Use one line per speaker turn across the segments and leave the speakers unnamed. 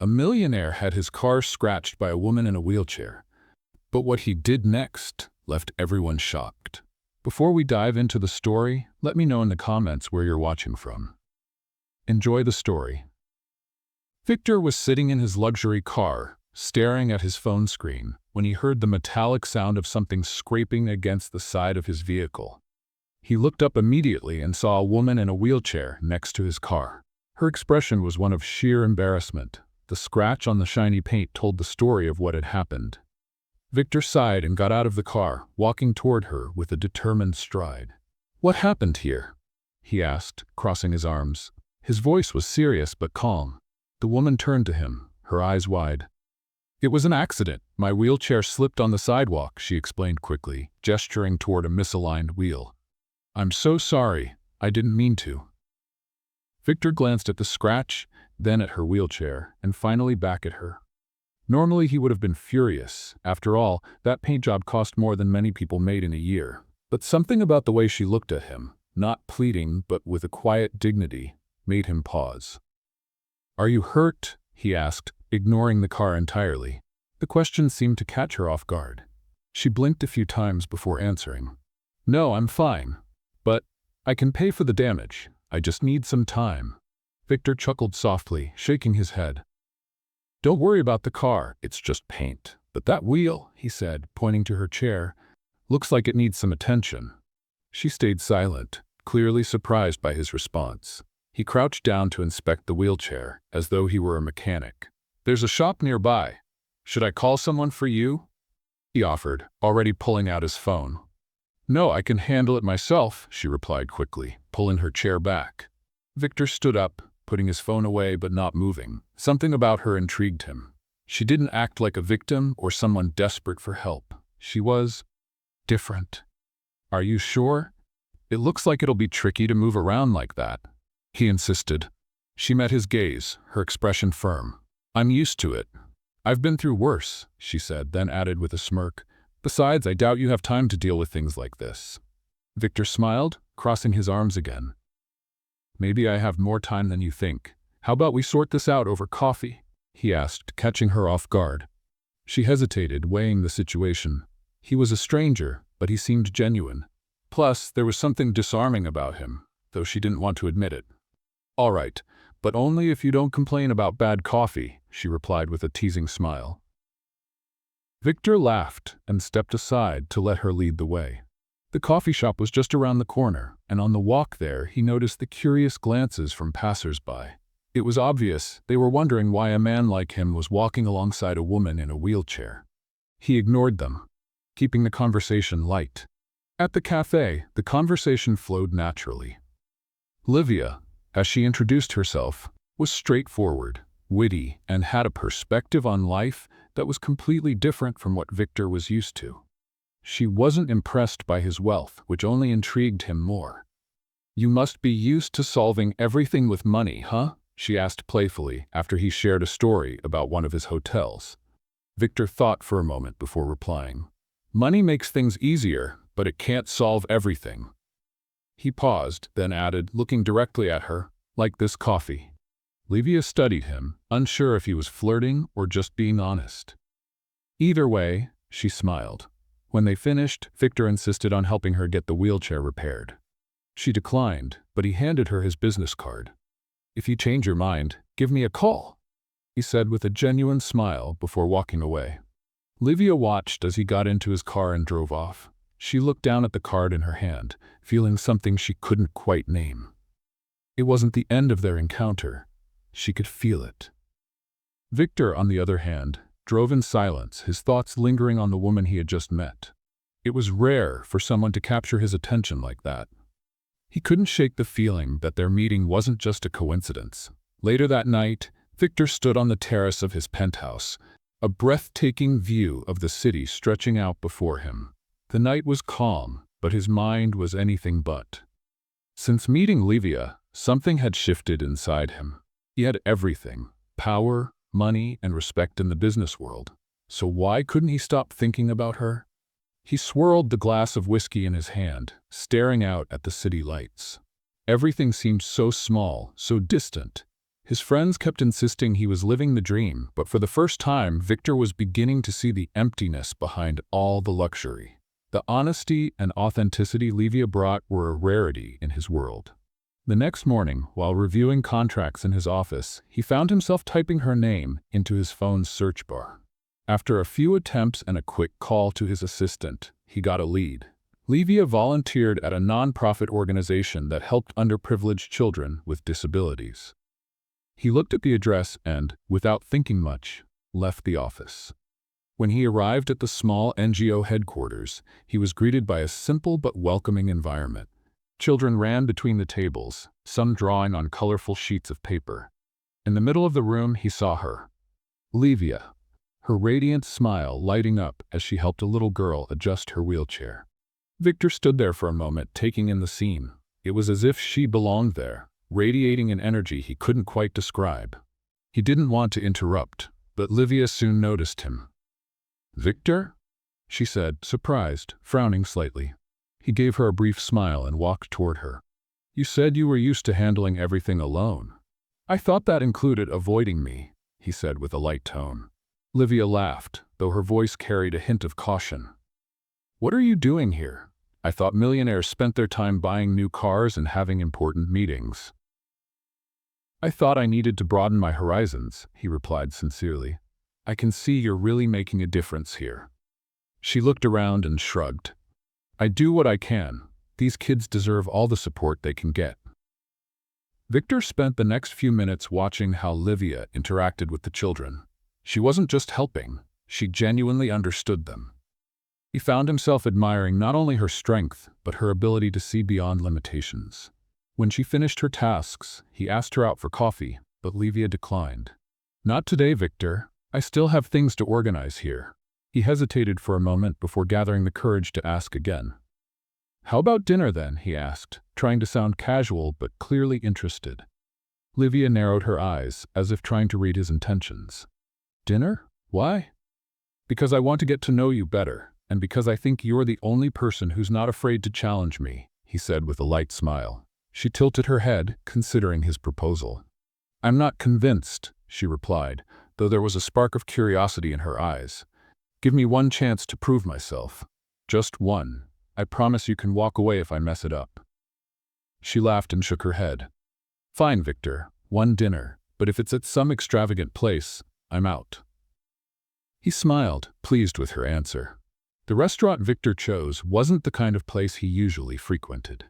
A millionaire had his car scratched by a woman in a wheelchair. But what he did next left everyone shocked. Before we dive into the story, let me know in the comments where you're watching from. Enjoy the story. Victor was sitting in his luxury car, staring at his phone screen, when he heard the metallic sound of something scraping against the side of his vehicle. He looked up immediately and saw a woman in a wheelchair next to his car. Her expression was one of sheer embarrassment. The scratch on the shiny paint told the story of what had happened. Victor sighed and got out of the car, walking toward her with a determined stride. "What happened here?" he asked, crossing his arms. His voice was serious but calm. The woman turned to him, her eyes wide. "It was an accident. My wheelchair slipped on the sidewalk," she explained quickly, gesturing toward a misaligned wheel. "I'm so sorry. I didn't mean to." Victor glanced at the scratch, then at her wheelchair, and finally back at her. Normally he would have been furious. After all, that paint job cost more than many people made in a year. But something about the way she looked at him, not pleading but with a quiet dignity, made him pause. "Are you hurt?" he asked, ignoring the car entirely. The question seemed to catch her off guard. She blinked a few times before answering. "No, I'm fine. But I can pay for the damage. I just need some time." Victor chuckled softly, shaking his head. "Don't worry about the car, it's just paint. But that wheel," he said, pointing to her chair, "looks like it needs some attention." She stayed silent, clearly surprised by his response. He crouched down to inspect the wheelchair, as though he were a mechanic. "There's a shop nearby. Should I call someone for you?" he offered, already pulling out his phone. "No, I can handle it myself," she replied quickly, pulling her chair back. Victor stood up, putting his phone away but not moving. Something about her intrigued him. She didn't act like a victim or someone desperate for help. She was different. "Are you sure? It looks like it'll be tricky to move around like that," he insisted. She met his gaze, her expression firm. "I'm used to it. I've been through worse," she said, then added with a smirk. "Besides, I doubt you have time to deal with things like this." Victor smiled, crossing his arms again. "Maybe I have more time than you think. How about we sort this out over coffee?" he asked, catching her off guard. She hesitated, weighing the situation. He was a stranger, but he seemed genuine. Plus, there was something disarming about him, though she didn't want to admit it. "All right, but only if you don't complain about bad coffee," she replied with a teasing smile. Victor laughed and stepped aside to let her lead the way. The coffee shop was just around the corner, and on the walk there he noticed the curious glances from passers-by. It was obvious they were wondering why a man like him was walking alongside a woman in a wheelchair. He ignored them, keeping the conversation light. At the cafe, the conversation flowed naturally. Livia, as she introduced herself, was straightforward, witty, and had a perspective on life that was completely different from what Victor was used to. She wasn't impressed by his wealth, which only intrigued him more. "You must be used to solving everything with money, huh?" she asked playfully after he shared a story about one of his hotels. Victor thought for a moment before replying. "Money makes things easier, but it can't solve everything." He paused, then added, looking directly at her, "Like this coffee." Livia studied him, unsure if he was flirting or just being honest. Either way, she smiled. When they finished, Victor insisted on helping her get the wheelchair repaired. She declined, but he handed her his business card. "If you change your mind, give me a call," he said with a genuine smile before walking away. Livia watched as he got into his car and drove off. She looked down at the card in her hand, feeling something she couldn't quite name. It wasn't the end of their encounter. She could feel it. Victor, on the other hand, drove in silence, his thoughts lingering on the woman he had just met. It was rare for someone to capture his attention like that. He couldn't shake the feeling that their meeting wasn't just a coincidence. Later that night, Victor stood on the terrace of his penthouse, a breathtaking view of the city stretching out before him. The night was calm, but his mind was anything but. Since meeting Livia, something had shifted inside him. He had everything: power, money, and respect in the business world. So why couldn't he stop thinking about her? He swirled the glass of whiskey in his hand, staring out at the city lights. Everything seemed so small, so distant, His friends kept insisting he was living the dream, but for the first time, Victor was beginning to see the emptiness behind all the luxury. The honesty and authenticity Livia brought were a rarity in his world. The next morning, while reviewing contracts in his office, he found himself typing her name into his phone's search bar. After a few attempts and a quick call to his assistant, he got a lead. Livia volunteered at a non-profit organization that helped underprivileged children with disabilities. He looked at the address and, without thinking much, left the office. When he arrived at the small NGO headquarters, he was greeted by a simple but welcoming environment. Children ran between the tables, some drawing on colorful sheets of paper. In the middle of the room, he saw her, Livia, her radiant smile lighting up as she helped a little girl adjust her wheelchair. Victor stood there for a moment, taking in the scene. It was as if she belonged there, radiating an energy he couldn't quite describe. He didn't want to interrupt, but Livia soon noticed him. "Victor?" she said, surprised, frowning slightly. He gave her a brief smile and walked toward her. "You said you were used to handling everything alone. I thought that included avoiding me," he said with a light tone. Livia laughed, though her voice carried a hint of caution. "What are you doing here? I thought millionaires spent their time buying new cars and having important meetings." "I thought I needed to broaden my horizons," he replied sincerely. "I can see you're really making a difference here." She looked around and shrugged. "I do what I can. These kids deserve all the support they can get." Victor spent the next few minutes watching how Livia interacted with the children. She wasn't just helping, she genuinely understood them. He found himself admiring not only her strength, but her ability to see beyond limitations. When she finished her tasks, he asked her out for coffee, but Livia declined. "Not today, Victor. I still have things to organize here." He hesitated for a moment before gathering the courage to ask again. "How about dinner then?" he asked, trying to sound casual but clearly interested. Livia narrowed her eyes, as if trying to read his intentions. "Dinner? Why?" "Because I want to get to know you better, and because I think you're the only person who's not afraid to challenge me," he said with a light smile. She tilted her head, considering his proposal. "I'm not convinced," she replied, though there was a spark of curiosity in her eyes. "Give me one chance to prove myself. Just one. I promise you can walk away if I mess it up." She laughed and shook her head. "Fine, Victor, one dinner, but if it's at some extravagant place, I'm out." He smiled, pleased with her answer. The restaurant Victor chose wasn't the kind of place he usually frequented.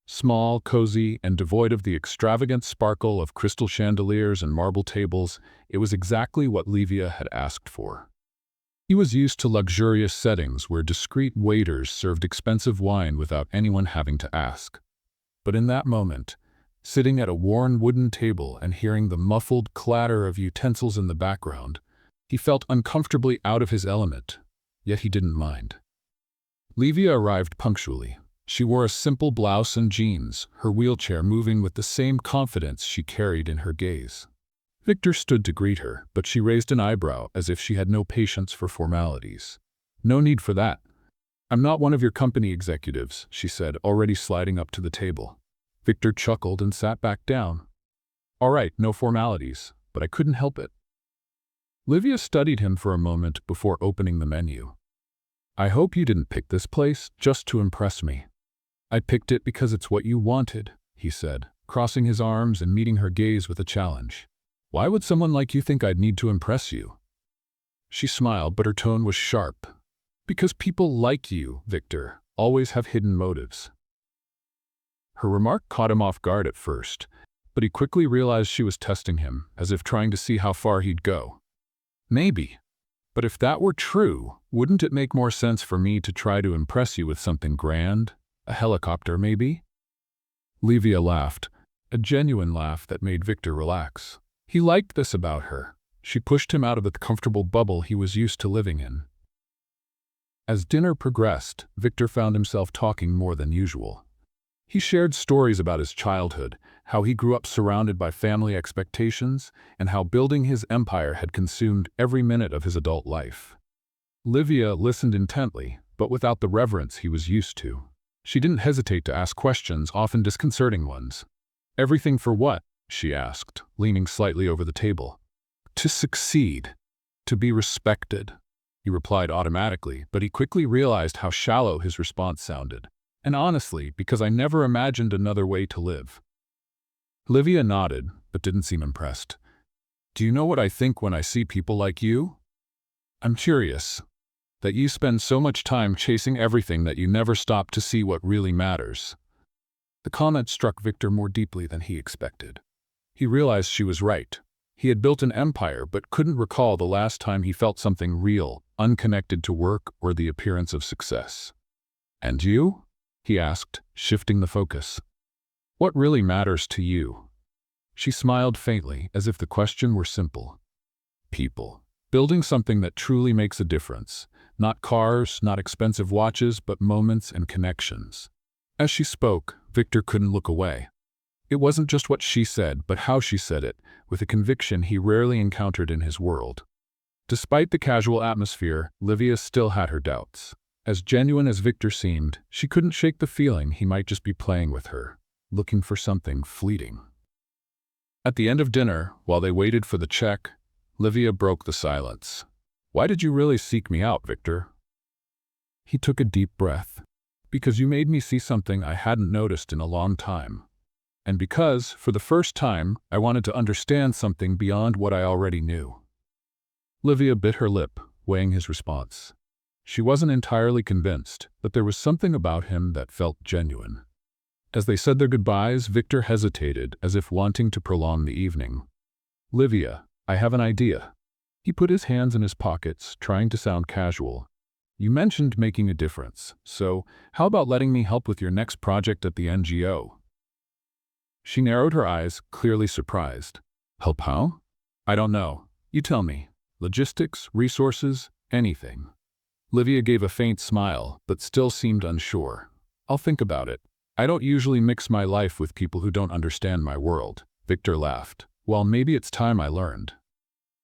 Small, cozy, and devoid of the extravagant sparkle of crystal chandeliers and marble tables, it was exactly what Livia had asked for. He was used to luxurious settings where discreet waiters served expensive wine without anyone having to ask. But in that moment, sitting at a worn wooden table and hearing the muffled clatter of utensils in the background, he felt uncomfortably out of his element, yet he didn't mind. Livia arrived punctually. She wore a simple blouse and jeans, her wheelchair moving with the same confidence she carried in her gaze. Victor stood to greet her, but she raised an eyebrow as if she had no patience for formalities. "No need for that. I'm not one of your company executives," she said, already sliding up to the table. Victor chuckled and sat back down. "All right, no formalities, but I couldn't help it." Livia studied him for a moment before opening the menu. "I hope you didn't pick this place just to impress me." "I picked it because it's what you wanted," he said, crossing his arms and meeting her gaze with a challenge. "Why would someone like you think I'd need to impress you?" She smiled, but her tone was sharp. "Because people like you, Victor, always have hidden motives." Her remark caught him off guard at first, but he quickly realized she was testing him, as if trying to see how far he'd go. "Maybe. But if that were true, wouldn't it make more sense for me to try to impress you with something grand? A helicopter, maybe?" Livia laughed, a genuine laugh that made Victor relax. He liked this about her. She pushed him out of the comfortable bubble he was used to living in. As dinner progressed, Victor found himself talking more than usual. He shared stories about his childhood, how he grew up surrounded by family expectations, and how building his empire had consumed every minute of his adult life. Livia listened intently, but without the reverence he was used to. She didn't hesitate to ask questions, often disconcerting ones. "Everything for what?" she asked, leaning slightly over the table. To succeed. To be respected. He replied automatically, but he quickly realized how shallow his response sounded. And honestly, because I never imagined another way to live. Livia nodded, but didn't seem impressed. Do you know what I think when I see people like you? I'm curious. That you spend so much time chasing everything that you never stop to see what really matters. The comment struck Victor more deeply than he expected. He realized she was right. He had built an empire but couldn't recall the last time he felt something real, unconnected to work or the appearance of success. And you? He asked, shifting the focus. What really matters to you? She smiled faintly, as if the question were simple. People. Building something that truly makes a difference. Not cars, not expensive watches, but moments and connections. As she spoke, Victor couldn't look away. It wasn't just what she said, but how she said it, with a conviction he rarely encountered in his world. Despite the casual atmosphere, Livia still had her doubts. As genuine as Victor seemed, she couldn't shake the feeling he might just be playing with her, looking for something fleeting. At the end of dinner, while they waited for the check, Livia broke the silence. Why did you really seek me out, Victor? He took a deep breath. Because you made me see something I hadn't noticed in a long time. And because, for the first time, I wanted to understand something beyond what I already knew. Livia bit her lip, weighing his response. She wasn't entirely convinced, but there was something about him that felt genuine. As they said their goodbyes, Victor hesitated, as if wanting to prolong the evening. Livia, I have an idea. He put his hands in his pockets, trying to sound casual. You mentioned making a difference, so how about letting me help with your next project at the NGO? She narrowed her eyes, clearly surprised. Help how? I don't know. You tell me. Logistics, resources, anything. Livia gave a faint smile, but still seemed unsure. I'll think about it. I don't usually mix my life with people who don't understand my world. Victor laughed. Well, maybe it's time I learned.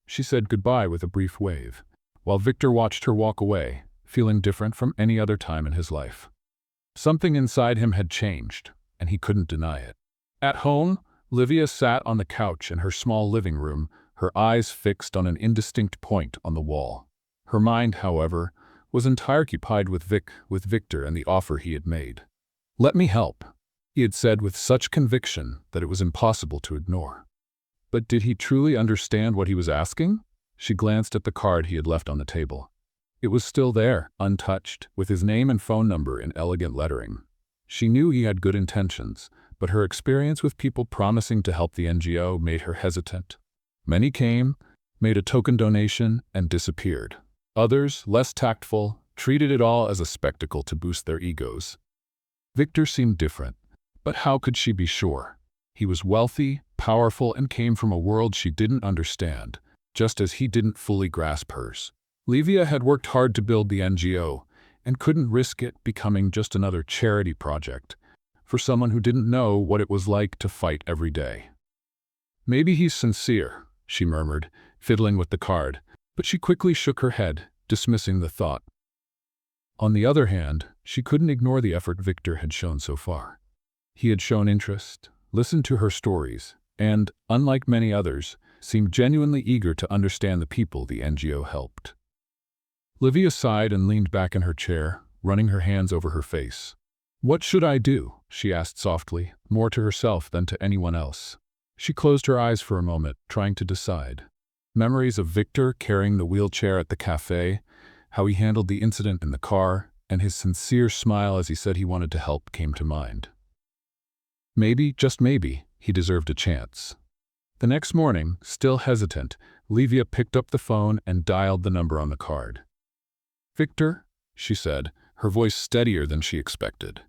She said goodbye with a brief wave, while Victor watched her walk away, feeling different from any other time in his life. Something inside him had changed, and he couldn't deny it. At home, Livia sat on the couch in her small living room, her eyes fixed on an indistinct point on the wall. Her mind, however, was entirely occupied with Victor and the offer he had made. Let me help, he had said with such conviction that it was impossible to ignore. But did he truly understand what he was asking? She glanced at the card he had left on the table. It was still there, untouched, with his name and phone number in elegant lettering. She knew he had good intentions, but her experience with people promising to help the NGO made her hesitant. Many came, made a token donation, and disappeared. Others, less tactful, treated it all as a spectacle to boost their egos. Victor seemed different, but how could she be sure? He was wealthy, powerful, and came from a world she didn't understand, just as he didn't fully grasp hers. Livia had worked hard to build the NGO, and couldn't risk it becoming just another charity project for someone who didn't know what it was like to fight every day. Maybe he's sincere, she murmured, fiddling with the card, but she quickly shook her head, dismissing the thought. On the other hand, she couldn't ignore the effort Victor had shown so far. He had shown interest, listened to her stories, and, unlike many others, seemed genuinely eager to understand the people the NGO helped. Livia sighed and leaned back in her chair, running her hands over her face. What should I do? She asked softly, more to herself than to anyone else. She closed her eyes for a moment, trying to decide. Memories of Victor carrying the wheelchair at the cafe, how he handled the incident in the car, and his sincere smile as he said he wanted to help came to mind. Maybe, just maybe, he deserved a chance. The next morning, still hesitant, Livia picked up the phone and dialed the number on the card. Victor, she said, her voice steadier than she expected.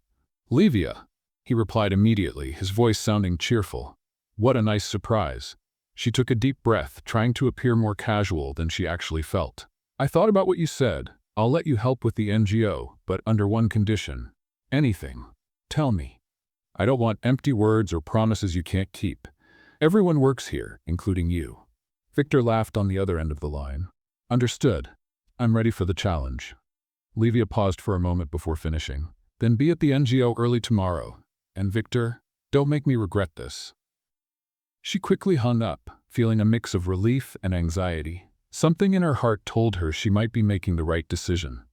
Livia, he replied immediately, his voice sounding cheerful. What a nice surprise. She took a deep breath, trying to appear more casual than she actually felt. I thought about what you said. I'll let you help with the NGO, but under one condition. Anything. Tell me. I don't want empty words or promises you can't keep. Everyone works here, including you. Victor laughed on the other end of the line. Understood. I'm ready for the challenge. Livia paused for a moment before finishing. Then be at the NGO early tomorrow. And Victor, don't make me regret this. She quickly hung up, feeling a mix of relief and anxiety. Something in her heart told her she might be making the right decision.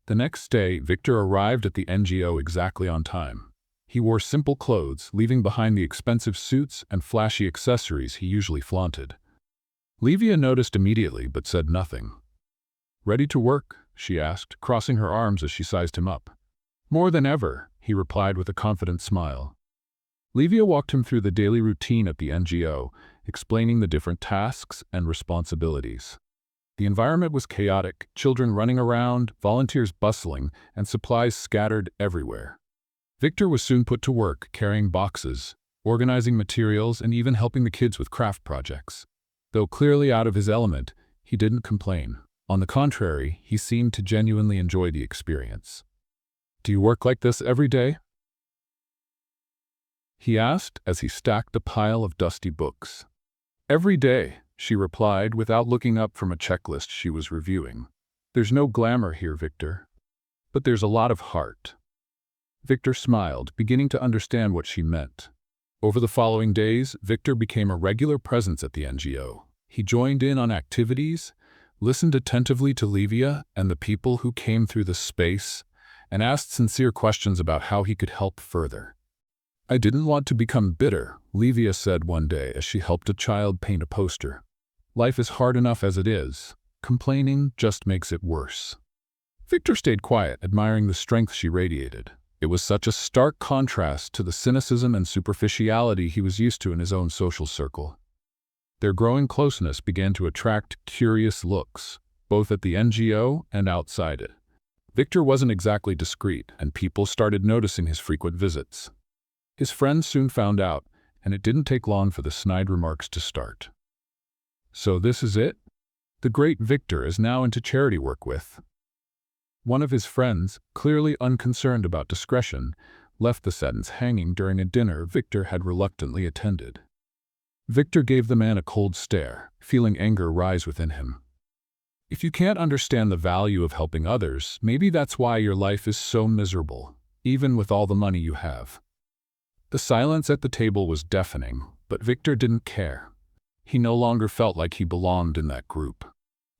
The next day, Victor arrived at the NGO exactly on time. He wore simple clothes, leaving behind the expensive suits and flashy accessories he usually flaunted. Livia noticed immediately but said nothing. "Ready to work?" she asked, crossing her arms as she sized him up. "More than ever," he replied with a confident smile. Livia walked him through the daily routine at the NGO, explaining the different tasks and responsibilities. The environment was chaotic, children running around, volunteers bustling, and supplies scattered everywhere. Victor was soon put to work, carrying boxes, organizing materials, and even helping the kids with craft projects. Though clearly out of his element, he didn't complain. On the contrary, he seemed to genuinely enjoy the experience. "Do you work like this every day?" he asked as he stacked a pile of dusty books. "Every day," she replied without looking up from a checklist she was reviewing. "There's no glamour here, Victor. But there's a lot of heart." Victor smiled, beginning to understand what she meant. Over the following days, Victor became a regular presence at the NGO. He joined in on activities, listened attentively to Livia and the people who came through the space, and asked sincere questions about how he could help further. "I didn't want to become bitter," Livia said one day as she helped a child paint a poster. "Life is hard enough as it is. Complaining just makes it worse." Victor stayed quiet, admiring the strength she radiated. It was such a stark contrast to the cynicism and superficiality he was used to in his own social circle. Their growing closeness began to attract curious looks, both at the NGO and outside it. Victor wasn't exactly discreet, and people started noticing his frequent visits. His friends soon found out, and it didn't take long for the snide remarks to start. "So this is it? The great Victor is now into charity work with." One of his friends, clearly unconcerned about discretion, left the sentence hanging during a dinner Victor had reluctantly attended. Victor gave the man a cold stare, feeling anger rise within him. "If you can't understand the value of helping others, maybe that's why your life is so miserable, even with all the money you have." The silence at the table was deafening, but Victor didn't care. He no longer felt like he belonged in that group.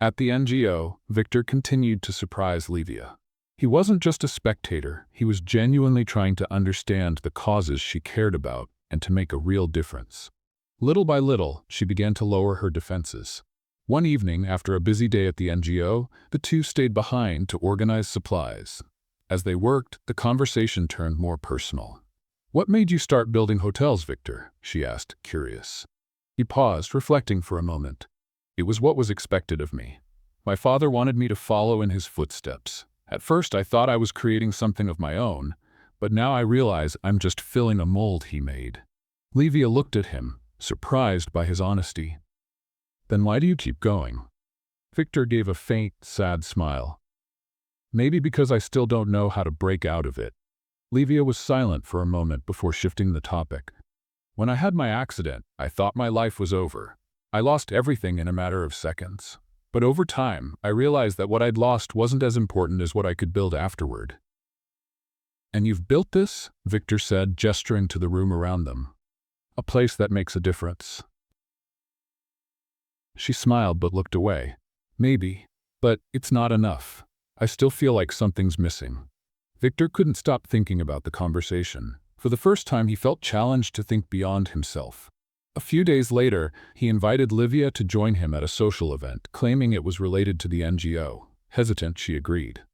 At the NGO, Victor continued to surprise Livia. He wasn't just a spectator, he was genuinely trying to understand the causes she cared about and to make a real difference. Little by little, she began to lower her defenses. One evening, after a busy day at the NGO, the two stayed behind to organize supplies. As they worked, the conversation turned more personal. "What made you start building hotels, Victor?" she asked, curious. He paused, reflecting for a moment. "It was what was expected of me. My father wanted me to follow in his footsteps. At first I thought I was creating something of my own, but now I realize I'm just filling a mold he made." Livia looked at him, surprised by his honesty. "Then why do you keep going?" Victor gave a faint, sad smile. "Maybe because I still don't know how to break out of it." Livia was silent for a moment before shifting the topic. "When I had my accident, I thought my life was over. I lost everything in a matter of seconds. But over time, I realized that what I'd lost wasn't as important as what I could build afterward." "And you've built this?" Victor said, gesturing to the room around them. "A place that makes a difference." She smiled but looked away. "Maybe, but it's not enough. I still feel like something's missing." Victor couldn't stop thinking about the conversation. For the first time, he felt challenged to think beyond himself. A few days later, he invited Livia to join him at a social event, claiming it was related to the NGO. Hesitant, she agreed.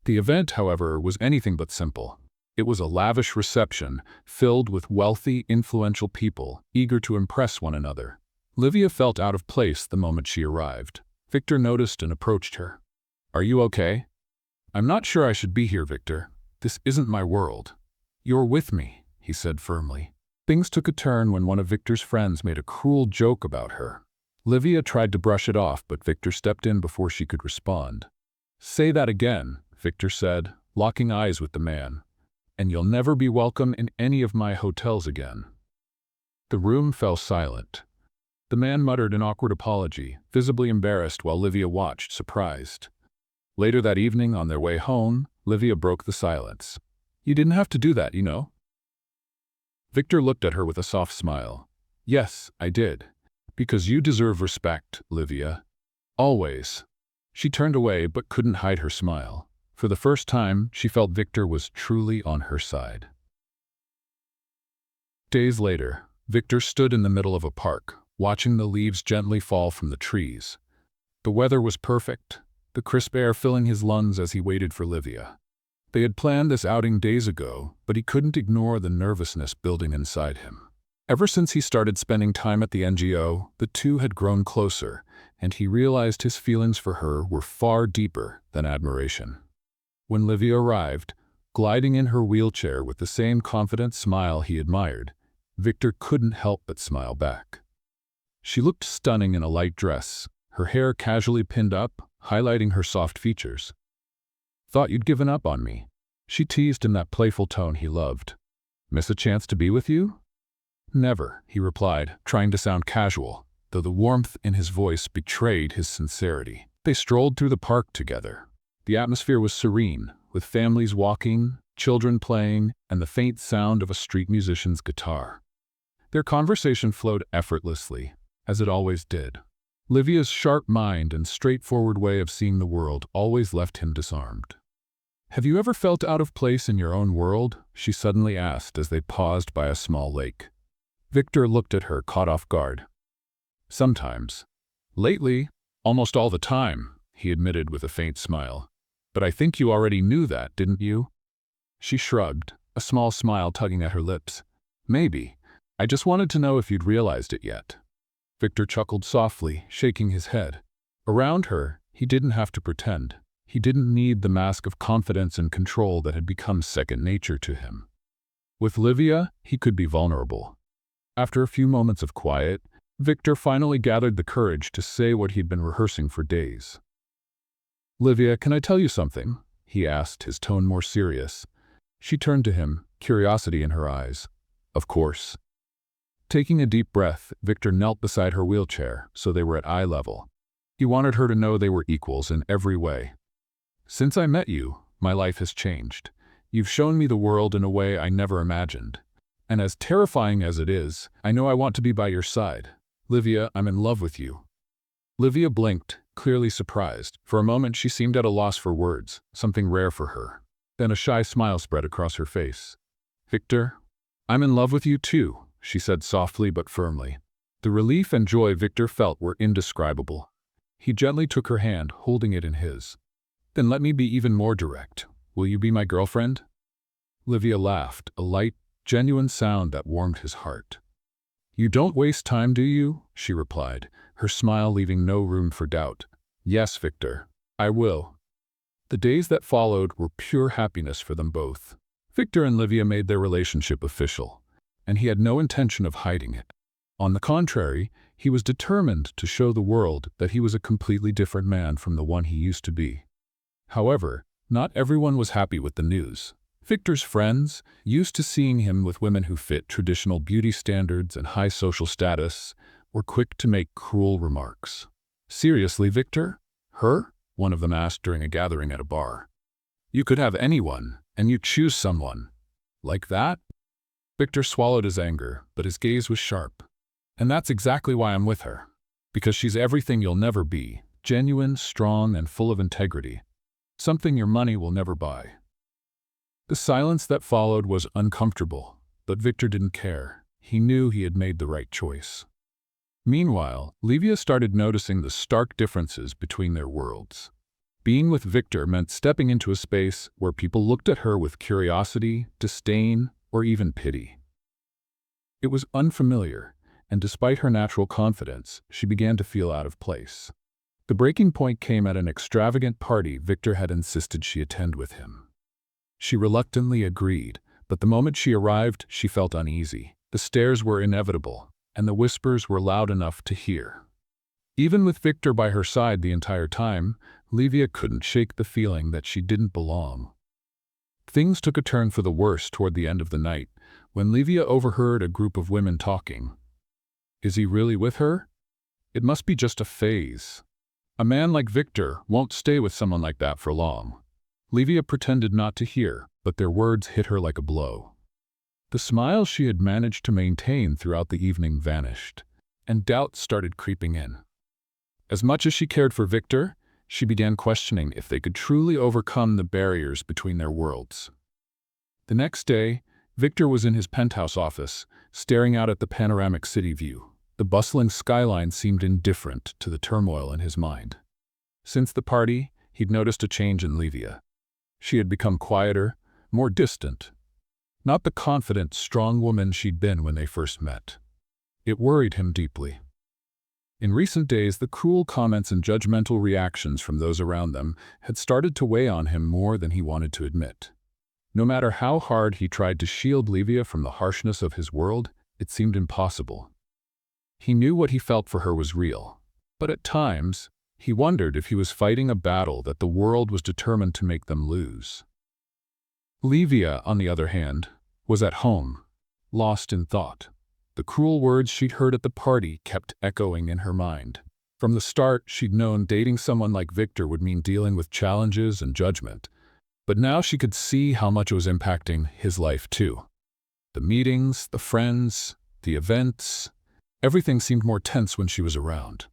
The event, however, was anything but simple. It was a lavish reception, filled with wealthy, influential people, eager to impress one another. Livia felt out of place the moment she arrived. Victor noticed and approached her. "Are you okay?" "I'm not sure I should be here, Victor. This isn't my world." "You're with me," he said firmly. Things took a turn when one of Victor's friends made a cruel joke about her. Livia tried to brush it off, but Victor stepped in before she could respond. "Say that again," Victor said, locking eyes with the man, "and you'll never be welcome in any of my hotels again." The room fell silent. The man muttered an awkward apology, visibly embarrassed while Livia watched, surprised. Later that evening, on their way home, Livia broke the silence. "You didn't have to do that, you know." Victor looked at her with a soft smile. Yes, I did. Because you deserve respect, Livia. Always. She turned away but couldn't hide her smile. For the first time, she felt Victor was truly on her side. Days later, Victor stood in the middle of a park, watching the leaves gently fall from the trees. The weather was perfect, the crisp air filling his lungs as he waited for Livia. They had planned this outing days ago, but he couldn't ignore the nervousness building inside him. Ever since he started spending time at the NGO, the two had grown closer, and he realized his feelings for her were far deeper than admiration. When Livia arrived, gliding in her wheelchair with the same confident smile he admired, Victor couldn't help but smile back. She looked stunning in a light dress, her hair casually pinned up, highlighting her soft features. "Thought you'd given up on me," she teased in that playful tone he loved. "Miss a chance to be with you?" "Never," he replied, trying to sound casual, though the warmth in his voice betrayed his sincerity. They strolled through the park together. The atmosphere was serene, with families walking, children playing, and the faint sound of a street musician's guitar. Their conversation flowed effortlessly, as it always did. Livia's sharp mind and straightforward way of seeing the world always left him disarmed. "Have you ever felt out of place in your own world?" she suddenly asked as they paused by a small lake. Victor looked at her, caught off guard. "Sometimes. Lately, almost all the time," he admitted with a faint smile. "But I think you already knew that, didn't you?" She shrugged, a small smile tugging at her lips. "Maybe. I just wanted to know if you'd realized it yet." Victor chuckled softly, shaking his head. Around her, he didn't have to pretend. He didn't need the mask of confidence and control that had become second nature to him. With Livia, he could be vulnerable. After a few moments of quiet, Victor finally gathered the courage to say what he'd been rehearsing for days. "Livia, can I tell you something?" he asked, his tone more serious. She turned to him, curiosity in her eyes. "Of course." Taking a deep breath, Victor knelt beside her wheelchair, so they were at eye level. He wanted her to know they were equals in every way. "Since I met you, my life has changed. You've shown me the world in a way I never imagined. And as terrifying as it is, I know I want to be by your side. Livia, I'm in love with you." Livia blinked, clearly surprised. For a moment she seemed at a loss for words, something rare for her. Then a shy smile spread across her face. "Victor, I'm in love with you too," she said softly but firmly. The relief and joy Victor felt were indescribable. He gently took her hand, holding it in his. "Then let me be even more direct. Will you be my girlfriend?" Livia laughed, a light, genuine sound that warmed his heart. "You don't waste time, do you?" she replied, her smile leaving no room for doubt. "Yes, Victor, I will." The days that followed were pure happiness for them both. Victor and Livia made their relationship official, and he had no intention of hiding it. On the contrary, he was determined to show the world that he was a completely different man from the one he used to be. However, not everyone was happy with the news. Victor's friends, used to seeing him with women who fit traditional beauty standards and high social status, were quick to make cruel remarks. "Seriously, Victor? Her?" one of them asked during a gathering at a bar. "You could have anyone, and you choose someone. Like that?" Victor swallowed his anger, but his gaze was sharp. "And that's exactly why I'm with her. Because she's everything you'll never be, genuine, strong, and full of integrity. Something your money will never buy." The silence that followed was uncomfortable, but Victor didn't care. He knew he had made the right choice. Meanwhile, Livia started noticing the stark differences between their worlds. Being with Victor meant stepping into a space where people looked at her with curiosity, disdain, or even pity. It was unfamiliar, and despite her natural confidence, she began to feel out of place. The breaking point came at an extravagant party Victor had insisted she attend with him. She reluctantly agreed, but the moment she arrived, she felt uneasy. The stares were inevitable, and the whispers were loud enough to hear. Even with Victor by her side the entire time, Livia couldn't shake the feeling that she didn't belong. Things took a turn for the worse toward the end of the night, when Livia overheard a group of women talking. "Is he really with her? It must be just a phase. A man like Victor won't stay with someone like that for long." Livia pretended not to hear, but their words hit her like a blow. The smile she had managed to maintain throughout the evening vanished, and doubt started creeping in. As much as she cared for Victor, she began questioning if they could truly overcome the barriers between their worlds. The next day, Victor was in his penthouse office, staring out at the panoramic city view. The bustling skyline seemed indifferent to the turmoil in his mind. Since the party, he'd noticed a change in Livia. She had become quieter, more distant. Not the confident, strong woman she'd been when they first met. It worried him deeply. In recent days, the cruel comments and judgmental reactions from those around them had started to weigh on him more than he wanted to admit. No matter how hard he tried to shield Livia from the harshness of his world, it seemed impossible. He knew what he felt for her was real, but at times, he wondered if he was fighting a battle that the world was determined to make them lose. Livia, on the other hand, was at home, lost in thought. The cruel words she'd heard at the party kept echoing in her mind. From the start, she'd known dating someone like Victor would mean dealing with challenges and judgment, but now she could see how much it was impacting his life too. The meetings, the friends, the events, everything seemed more tense when she was around.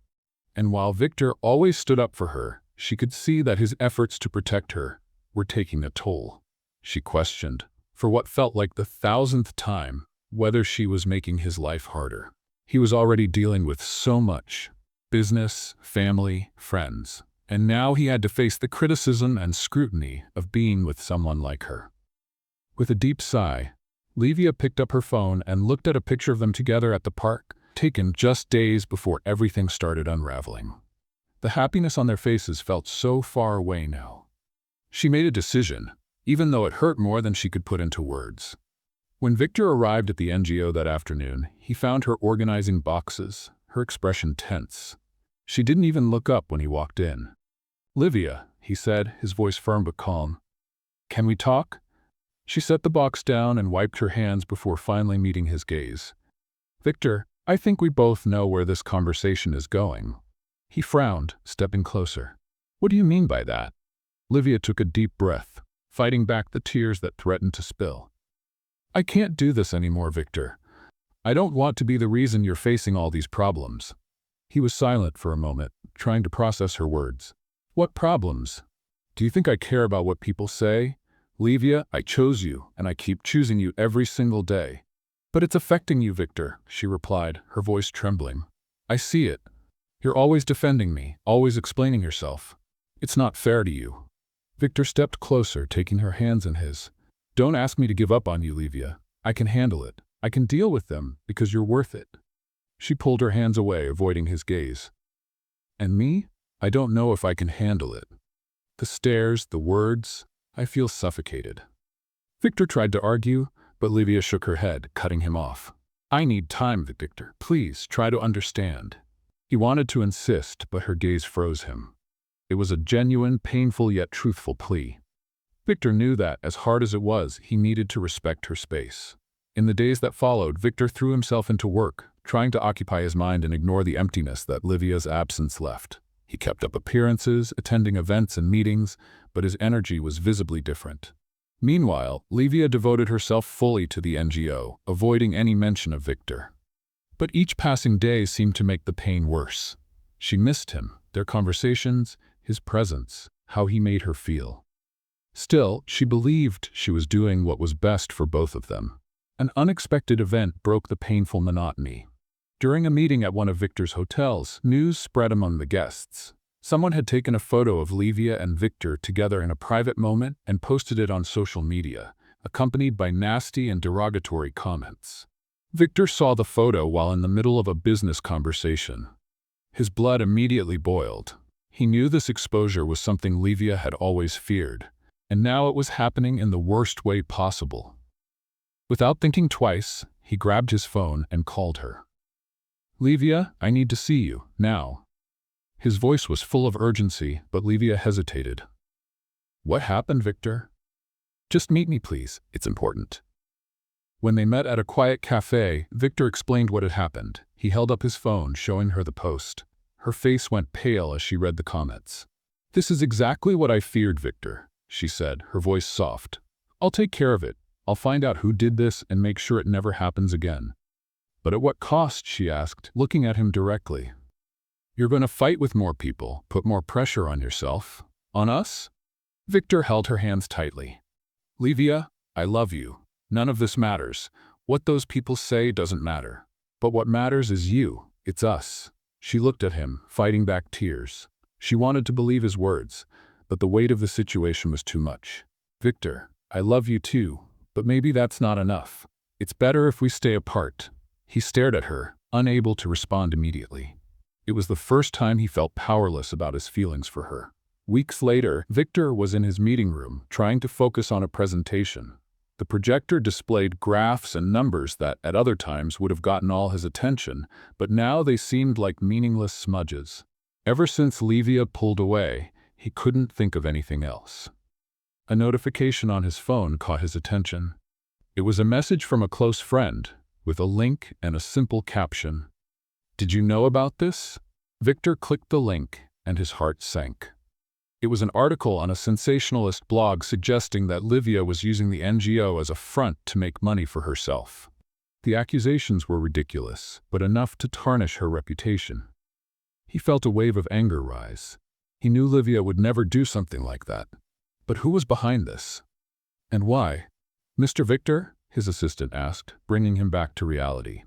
And while Victor always stood up for her, she could see that his efforts to protect her were taking a toll. She questioned, for what felt like the 1,000th time, whether she was making his life harder. He was already dealing with so much: business, family, friends, and now he had to face the criticism and scrutiny of being with someone like her. With a deep sigh, Livia picked up her phone and looked at a picture of them together at the park, taken just days before everything started unraveling. The happiness on their faces felt so far away now. She made a decision, even though it hurt more than she could put into words. When Victor arrived at the NGO that afternoon, he found her organizing boxes, her expression tense. She didn't even look up when he walked in. "Livia," he said, his voice firm but calm. "Can we talk?" She set the box down and wiped her hands before finally meeting his gaze. "Victor, I think we both know where this conversation is going." He frowned, stepping closer. "What do you mean by that?" Livia took a deep breath, fighting back the tears that threatened to spill. "I can't do this anymore, Victor. I don't want to be the reason you're facing all these problems." He was silent for a moment, trying to process her words. "What problems? Do you think I care about what people say? Livia, I chose you, and I keep choosing you every single day." "But it's affecting you, Victor," she replied, her voice trembling. "I see it. You're always defending me, always explaining yourself. It's not fair to you." Victor stepped closer, taking her hands in his. "Don't ask me to give up on you, Livia. I can handle it. I can deal with them because you're worth it." She pulled her hands away, avoiding his gaze. "And me? I don't know if I can handle it. The stares, the words, I feel suffocated." Victor tried to argue, but Livia shook her head, cutting him off. "I need time, Victor. Please, try to understand." He wanted to insist, but her gaze froze him. It was a genuine, painful yet truthful plea. Victor knew that, as hard as it was, he needed to respect her space. In the days that followed, Victor threw himself into work, trying to occupy his mind and ignore the emptiness that Livia's absence left. He kept up appearances, attending events and meetings, but his energy was visibly different. Meanwhile, Livia devoted herself fully to the NGO, avoiding any mention of Victor. But each passing day seemed to make the pain worse. She missed him, their conversations, his presence, how he made her feel. Still, she believed she was doing what was best for both of them. An unexpected event broke the painful monotony. During a meeting at one of Victor's hotels, news spread among the guests. Someone had taken a photo of Livia and Victor together in a private moment and posted it on social media, accompanied by nasty and derogatory comments. Victor saw the photo while in the middle of a business conversation. His blood immediately boiled. He knew this exposure was something Livia had always feared, and now it was happening in the worst way possible. Without thinking twice, he grabbed his phone and called her. "Livia, I need to see you, now." His voice was full of urgency, but Livia hesitated. "What happened, Victor?" "Just meet me, please. It's important." When they met at a quiet cafe, Victor explained what had happened. He held up his phone, showing her the post. Her face went pale as she read the comments. "This is exactly what I feared, Victor," she said, her voice soft. "I'll take care of it. I'll find out who did this and make sure it never happens again. But at what cost, she asked, looking at him directly. You're going to fight with more people, put more pressure on yourself. On us? Victor held her hands tightly. Livia, I love you. None of this matters. What those people say doesn't matter. But what matters is you. It's us. She looked at him, fighting back tears. She wanted to believe his words, but the weight of the situation was too much. Victor, I love you too, but maybe that's not enough. It's better if we stay apart. He stared at her, unable to respond immediately. It was the first time he felt powerless about his feelings for her. Weeks later, Victor was in his meeting room, trying to focus on a presentation. The projector displayed graphs and numbers that, at other times, would have gotten all his attention, but now they seemed like meaningless smudges. Ever since Livia pulled away, he couldn't think of anything else. A notification on his phone caught his attention. It was a message from a close friend, with a link and a simple caption. Did you know about this? Victor clicked the link, and his heart sank. It was an article on a sensationalist blog suggesting that Livia was using the NGO as a front to make money for herself. The accusations were ridiculous, but enough to tarnish her reputation. He felt a wave of anger rise. He knew Livia would never do something like that. But who was behind this? And why? Mr. Victor? His assistant asked, bringing him back to reality.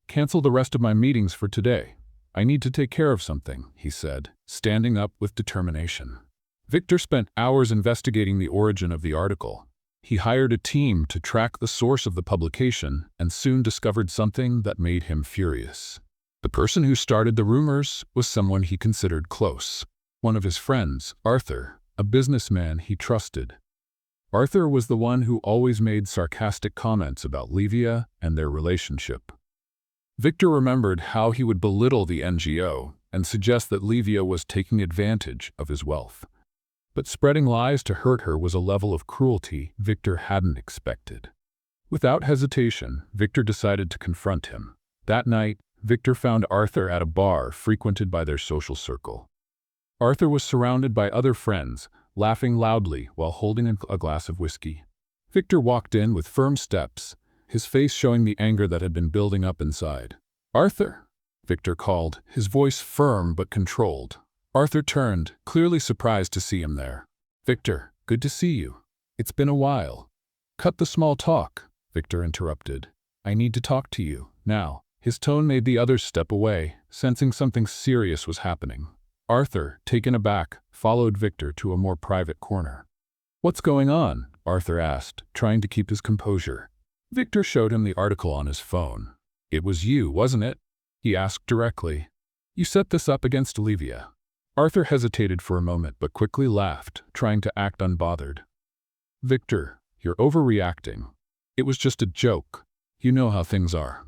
Cancel the rest of my meetings for today. I need to take care of something, he said, standing up with determination. Victor spent hours investigating the origin of the article. He hired a team to track the source of the publication and soon discovered something that made him furious. The person who started the rumors was someone he considered close. One of his friends, Arthur, a businessman he trusted. Arthur was the one who always made sarcastic comments about Livia and their relationship. Victor remembered how he would belittle the NGO and suggest that Livia was taking advantage of his wealth. But spreading lies to hurt her was a level of cruelty Victor hadn't expected. Without hesitation, Victor decided to confront him. That night, Victor found Arthur at a bar frequented by their social circle. Arthur was surrounded by other friends, laughing loudly while holding a glass of whiskey. Victor walked in with firm steps, his face showing the anger that had been building up inside. Arthur, Victor called, his voice firm but controlled. Arthur turned, clearly surprised to see him there. Victor, good to see you. It's been a while. Cut the small talk, Victor interrupted. I need to talk to you, now. His tone made the others step away, sensing something serious was happening. Arthur, taken aback, followed Victor to a more private corner. What's going on? Arthur asked, trying to keep his composure. Victor showed him the article on his phone. It was you, wasn't it? He asked directly. You set this up against Livia. Arthur hesitated for a moment but quickly laughed, trying to act unbothered. Victor, you're overreacting. It was just a joke. You know how things are.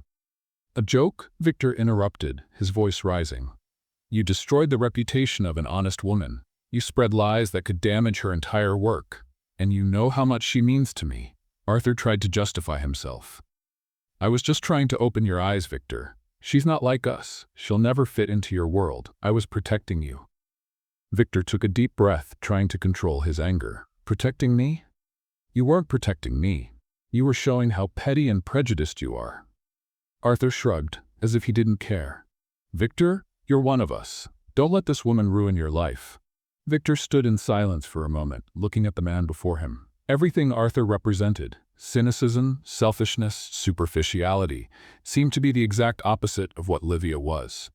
A joke? Victor interrupted, his voice rising. You destroyed the reputation of an honest woman. You spread lies that could damage her entire work. And you know how much she means to me. Arthur tried to justify himself. I was just trying to open your eyes, Victor. She's not like us. She'll never fit into your world. I was protecting you. Victor took a deep breath, trying to control his anger. Protecting me? You weren't protecting me. You were showing how petty and prejudiced you are. Arthur shrugged, as if he didn't care. Victor, you're one of us. Don't let this woman ruin your life. Victor stood in silence for a moment, looking at the man before him. Everything Arthur represented, cynicism, selfishness, superficiality, seemed to be the exact opposite of what Livia was.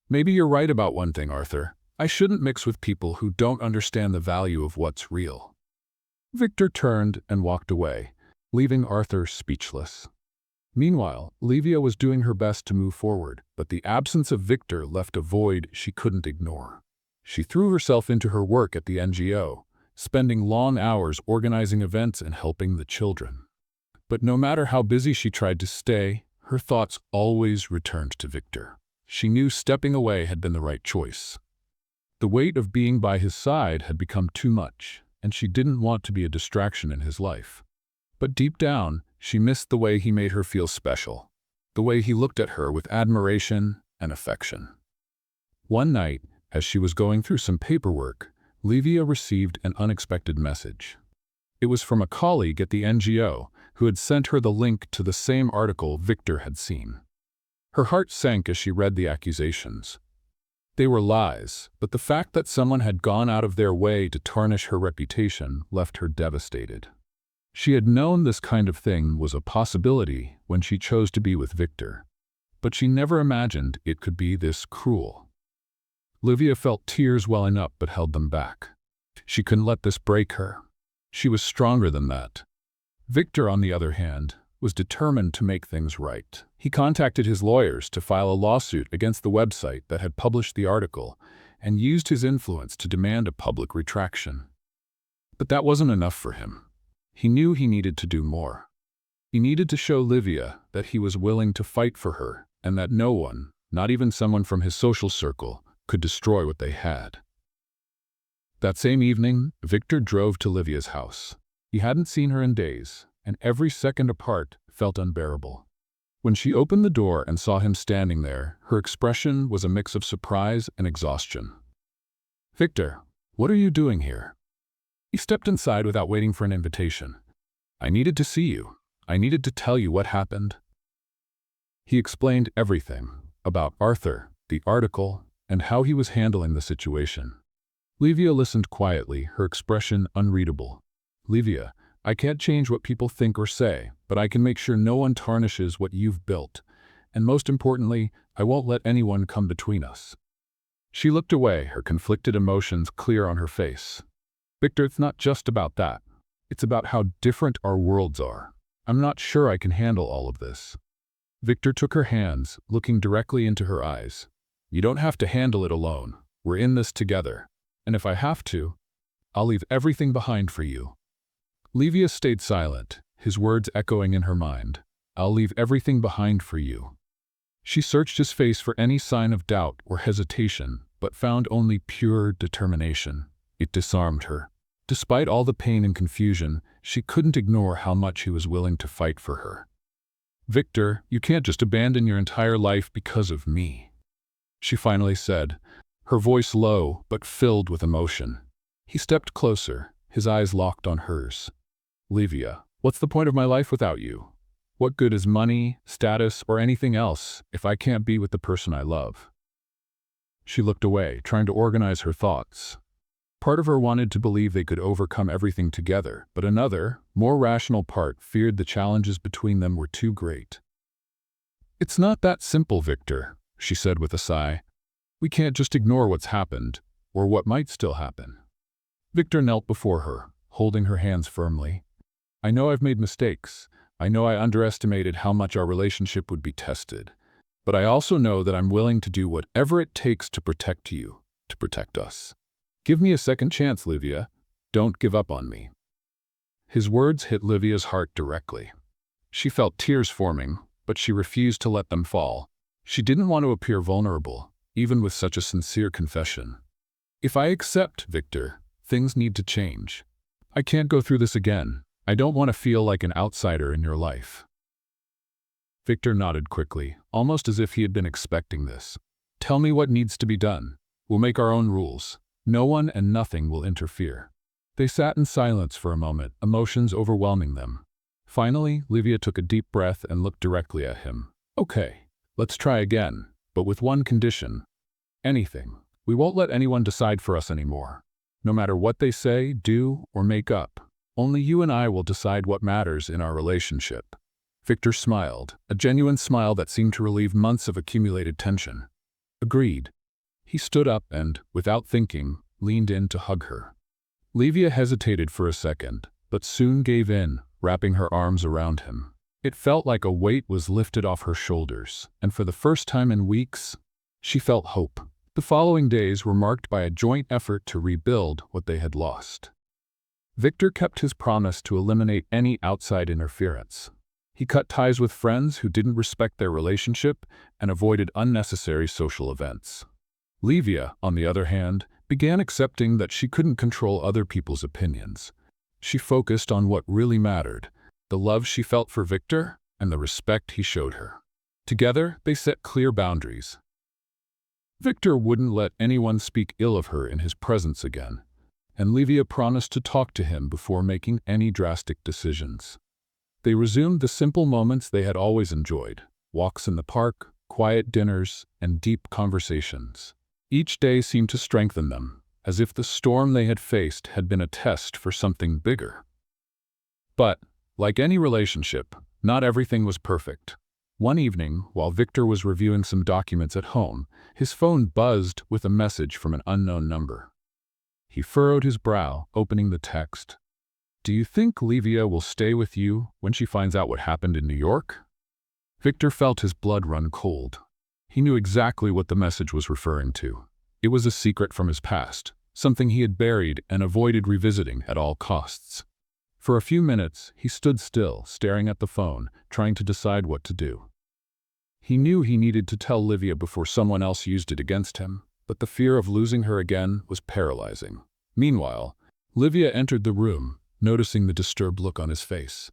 Maybe you're right about one thing, Arthur. I shouldn't mix with people who don't understand the value of what's real. Victor turned and walked away, leaving Arthur speechless. Meanwhile, Livia was doing her best to move forward, but the absence of Victor left a void she couldn't ignore. She threw herself into her work at the NGO, spending long hours organizing events and helping the children. But no matter how busy she tried to stay, her thoughts always returned to Victor. She knew stepping away had been the right choice. The weight of being by his side had become too much, and she didn't want to be a distraction in his life. But deep down, she missed the way he made her feel special, the way he looked at her with admiration and affection. One night, as she was going through some paperwork, Livia received an unexpected message. It was from a colleague at the NGO, who had sent her the link to the same article Victor had seen. Her heart sank as she read the accusations. They were lies, but the fact that someone had gone out of their way to tarnish her reputation left her devastated. She had known this kind of thing was a possibility when she chose to be with Victor, but she never imagined it could be this cruel. Livia felt tears welling up but held them back. She couldn't let this break her. She was stronger than that. Victor, on the other hand, was determined to make things right. He contacted his lawyers to file a lawsuit against the website that had published the article and used his influence to demand a public retraction. But that wasn't enough for him. He knew he needed to do more. He needed to show Livia that he was willing to fight for her and that no one, not even someone from his social circle, could destroy what they had. That same evening, Victor drove to Livia's house. He hadn't seen her in days, and every second apart felt unbearable. When she opened the door and saw him standing there, her expression was a mix of surprise and exhaustion. "Victor, what are you doing here?" He stepped inside without waiting for an invitation. "I needed to see you. I needed to tell you what happened." He explained everything about Arthur, the article, and how he was handling the situation. Livia listened quietly, her expression unreadable. "Livia, I can't change what people think or say, but I can make sure no one tarnishes what you've built. And most importantly, I won't let anyone come between us." She looked away, her conflicted emotions clear on her face. "Victor, it's not just about that. It's about how different our worlds are. I'm not sure I can handle all of this." Victor took her hands, looking directly into her eyes. "You don't have to handle it alone. We're in this together. And if I have to, I'll leave everything behind for you." Livia stayed silent, his words echoing in her mind. "I'll leave everything behind for you." She searched his face for any sign of doubt or hesitation, but found only pure determination. It disarmed her. Despite all the pain and confusion, she couldn't ignore how much he was willing to fight for her. "Victor, you can't just abandon your entire life because of me," she finally said, her voice low but filled with emotion. He stepped closer, his eyes locked on hers. "Livia, what's the point of my life without you? What good is money, status, or anything else if I can't be with the person I love?" She looked away, trying to organize her thoughts. Part of her wanted to believe they could overcome everything together, but another, more rational part feared the challenges between them were too great. "It's not that simple, Victor," she said with a sigh. "We can't just ignore what's happened, or what might still happen." Victor knelt before her, holding her hands firmly. "I know I've made mistakes. I know I underestimated how much our relationship would be tested. But I also know that I'm willing to do whatever it takes to protect you, to protect us. Give me a second chance, Livia. Don't give up on me." His words hit Livia's heart directly. She felt tears forming, but she refused to let them fall. She didn't want to appear vulnerable, even with such a sincere confession. "If I accept, Victor, things need to change. I can't go through this again. I don't want to feel like an outsider in your life." Victor nodded quickly, almost as if he had been expecting this. "Tell me what needs to be done. We'll make our own rules. No one and nothing will interfere." They sat in silence for a moment, emotions overwhelming them. Finally, Livia took a deep breath and looked directly at him. "Okay, let's try again, but with one condition. Anything. We won't let anyone decide for us anymore. No matter what they say, do, or make up. Only you and I will decide what matters in our relationship." Victor smiled, a genuine smile that seemed to relieve months of accumulated tension. "Agreed." He stood up and, without thinking, leaned in to hug her. Livia hesitated for a second, but soon gave in, wrapping her arms around him. It felt like a weight was lifted off her shoulders, and for the first time in weeks, she felt hope. The following days were marked by a joint effort to rebuild what they had lost. Victor kept his promise to eliminate any outside interference. He cut ties with friends who didn't respect their relationship and avoided unnecessary social events. Livia, on the other hand, began accepting that she couldn't control other people's opinions. She focused on what really mattered, the love she felt for Victor and the respect he showed her. Together, they set clear boundaries. Victor wouldn't let anyone speak ill of her in his presence again, and Livia promised to talk to him before making any drastic decisions. They resumed the simple moments they had always enjoyed: walks in the park, quiet dinners, and deep conversations. Each day seemed to strengthen them, as if the storm they had faced had been a test for something bigger. But, like any relationship, not everything was perfect. One evening, while Victor was reviewing some documents at home, his phone buzzed with a message from an unknown number. He furrowed his brow, opening the text. "Do you think Livia will stay with you when she finds out what happened in New York?" Victor felt his blood run cold. He knew exactly what the message was referring to. It was a secret from his past, something he had buried and avoided revisiting at all costs. For a few minutes, he stood still, staring at the phone, trying to decide what to do. He knew he needed to tell Livia before someone else used it against him, but the fear of losing her again was paralyzing. Meanwhile, Livia entered the room, noticing the disturbed look on his face.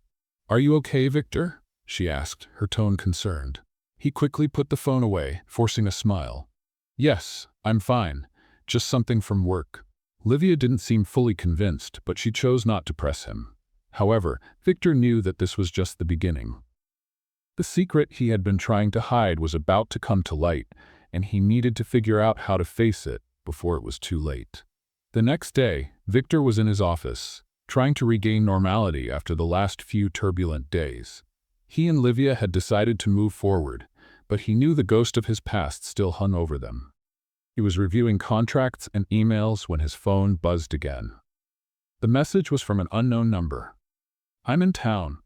"Are you okay, Victor?" she asked, her tone concerned. He quickly put the phone away, forcing a smile. "Yes, I'm fine. Just something from work." Livia didn't seem fully convinced, but she chose not to press him. However, Victor knew that this was just the beginning. The secret he had been trying to hide was about to come to light, and he needed to figure out how to face it before it was too late. The next day, Victor was in his office, trying to regain normality after the last few turbulent days. He and Livia had decided to move forward, but he knew the ghost of his past still hung over them. He was reviewing contracts and emails when his phone buzzed again. The message was from an unknown number. "I'm in town.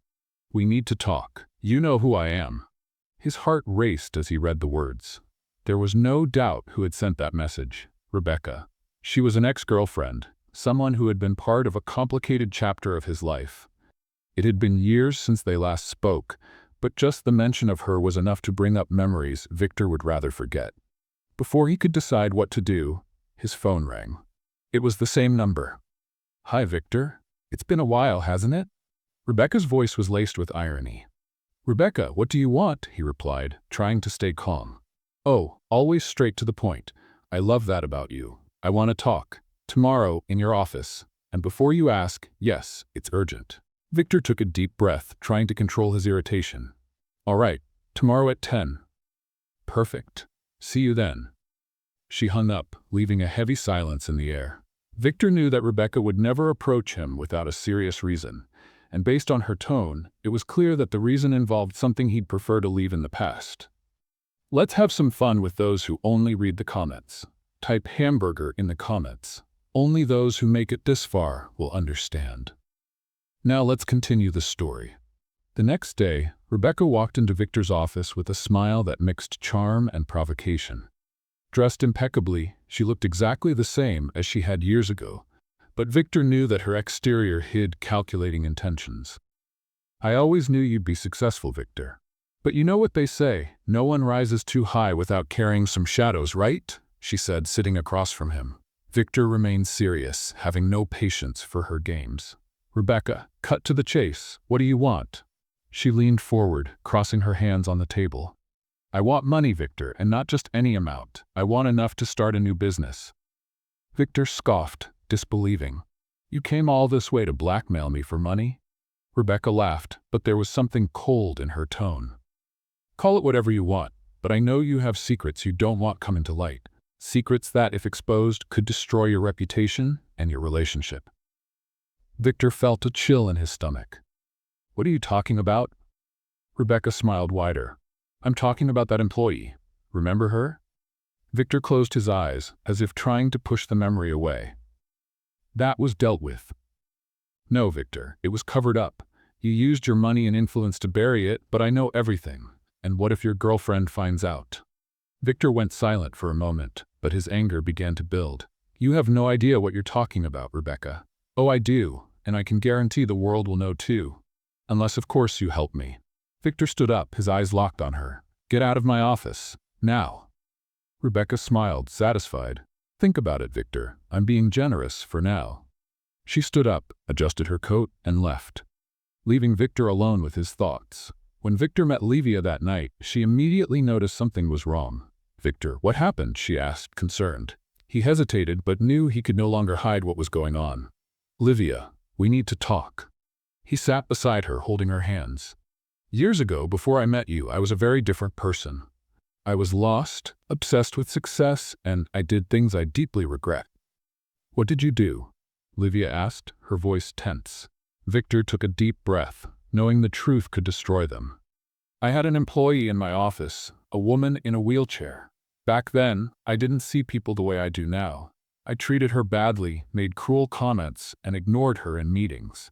We need to talk. You know who I am." His heart raced as he read the words. There was no doubt who had sent that message: Rebecca. She was an ex-girlfriend, someone who had been part of a complicated chapter of his life. It had been years since they last spoke, but just the mention of her was enough to bring up memories Victor would rather forget. Before he could decide what to do, his phone rang. It was the same number. "Hi, Victor. It's been a while, hasn't it?" Rebecca's voice was laced with irony. "Rebecca, what do you want?" he replied, trying to stay calm. "Oh, always straight to the point. I love that about you. I want to talk. Tomorrow, in your office. And before you ask, yes, it's urgent." Victor took a deep breath, trying to control his irritation. "All right, tomorrow at 10. "Perfect. See you then." She hung up, leaving a heavy silence in the air. Victor knew that Rebecca would never approach him without a serious reason, and based on her tone, it was clear that the reason involved something he'd prefer to leave in the past. Let's have some fun with those who only read the comments. Type hamburger in the comments. Only those who make it this far will understand. Now let's continue the story. The next day, Rebecca walked into Victor's office with a smile that mixed charm and provocation. Dressed impeccably, she looked exactly the same as she had years ago, but Victor knew that her exterior hid calculating intentions. "I always knew you'd be successful, Victor. But you know what they say, no one rises too high without carrying some shadows, right?" she said, sitting across from him. Victor remained serious, having no patience for her games. "Rebecca, cut to the chase. What do you want?" She leaned forward, crossing her hands on the table. "I want money, Victor, and not just any amount. I want enough to start a new business." Victor scoffed, disbelieving. "You came all this way to blackmail me for money?" Rebecca laughed, but there was something cold in her tone. "Call it whatever you want, but I know you have secrets you don't want coming to light. Secrets that, if exposed, could destroy your reputation and your relationship." Victor felt a chill in his stomach. "What are you talking about?" Rebecca smiled wider. "I'm talking about that employee. Remember her?" Victor closed his eyes, as if trying to push the memory away. "That was dealt with." "No, Victor, it was covered up. You used your money and influence to bury it, but I know everything. And what if your girlfriend finds out?" Victor went silent for a moment, but his anger began to build. "You have no idea what you're talking about, Rebecca." "Oh, I do, and I can guarantee the world will know too. Unless, of course, you help me." Victor stood up, his eyes locked on her. "Get out of my office. Now." Rebecca smiled, satisfied. "Think about it, Victor. I'm being generous for now." She stood up, adjusted her coat, and left, leaving Victor alone with his thoughts. When Victor met Livia that night, she immediately noticed something was wrong. "Victor, what happened?" she asked, concerned. He hesitated, but knew he could no longer hide what was going on. "Livia, we need to talk." He sat beside her, holding her hands. Years ago, before I met you, I was a very different person. I was lost, obsessed with success, and I did things I deeply regret. What did you do? Livia asked, her voice tense. Victor took a deep breath, knowing the truth could destroy them. I had an employee in my office, a woman in a wheelchair. Back then, I didn't see people the way I do now. I treated her badly, made cruel comments, and ignored her in meetings.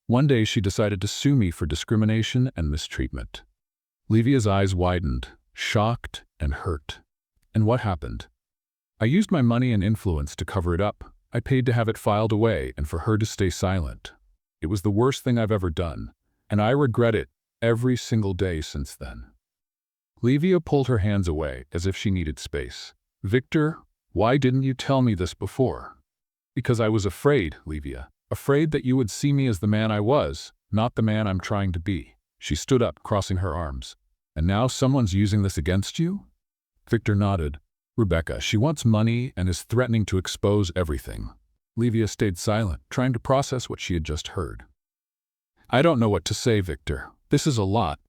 One day she decided to sue me for discrimination and mistreatment. Livia's eyes widened, shocked and hurt. And what happened? I used my money and influence to cover it up. I paid to have it filed away and for her to stay silent. It was the worst thing I've ever done, and I regret it every single day since then. Livia pulled her hands away as if she needed space. Victor, why didn't you tell me this before? Because I was afraid, Livia. Afraid that you would see me as the man I was, not the man I'm trying to be. She stood up, crossing her arms. And now someone's using this against you? Victor nodded. Rebecca, she wants money and is threatening to expose everything. Livia stayed silent, trying to process what she had just heard. I don't know what to say, Victor. This is a lot.